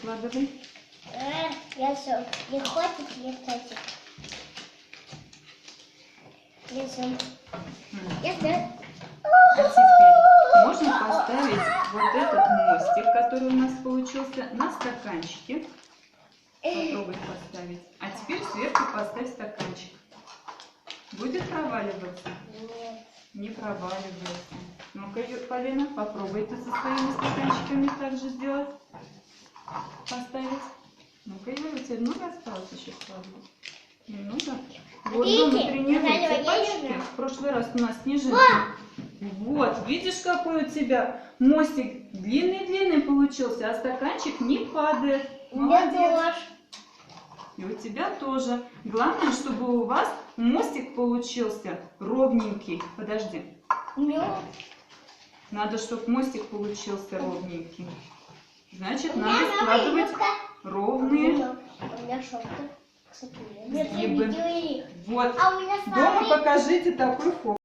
складывай. Я все. Не хочет, не хочет. Я все. Я все. А теперь можно поставить вот этот мостик, который у нас получился, на стаканчике. Попробуй поставить. А теперь сверху поставь стаканчик. Будет проваливаться? Нет. Не проваливается. Ну-ка, Полина, попробуй ты со своими стаканчиками так же сделать. Поставить. Ну-ка, Юля, у тебя много осталось еще складывать? Немного? Вот дома тренируйте пальчики. В прошлый раз у нас снежинки. Вот, видишь, какой у тебя мостик длинный-длинный получился, а стаканчик не падает. Молодец. И у тебя тоже. Главное, чтобы у вас мостик получился ровненький. Подожди. Надо, чтобы мостик получился ровненький. Значит, надо складывать ровные сгибы. Вот. Дома покажите такой фокус.